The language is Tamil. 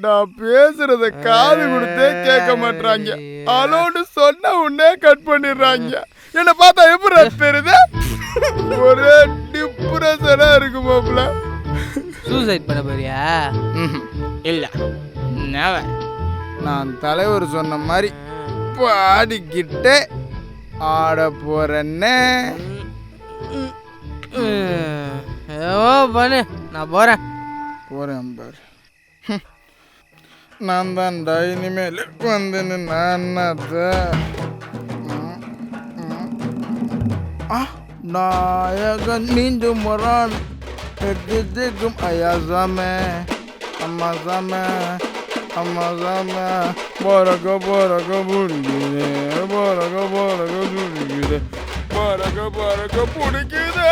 நான் பேசுறத காது கொடுத்தே கேட்க மாட்டாங்க. அலோன்னு சொன்ன உடனே கட் பண்ணிடுறாங்க. என்ன பார்த்தா எப்படி தெரியுது? ஒரே டிப்ரெஷனா இருக்கு மாப்ள. சூசைட் பண்ண போறியா? இல்ல, நான் தலைவர் சொன்ன மாதிரி பாடிக்கிட்டே ஆட போறேன்னே. ஏதோ பண்ணு, நான் போறேன் பாரு. நான் தான்டா இனிமேல் வந்து நாயகன் மீண்டும் வரான். ஐயா சாமி, அம்மா சாமி, அம்மா சாமி, போறக்க பிடிக்குது, போறக்க பிடிக்குது, போறக்க பிடிக்குது.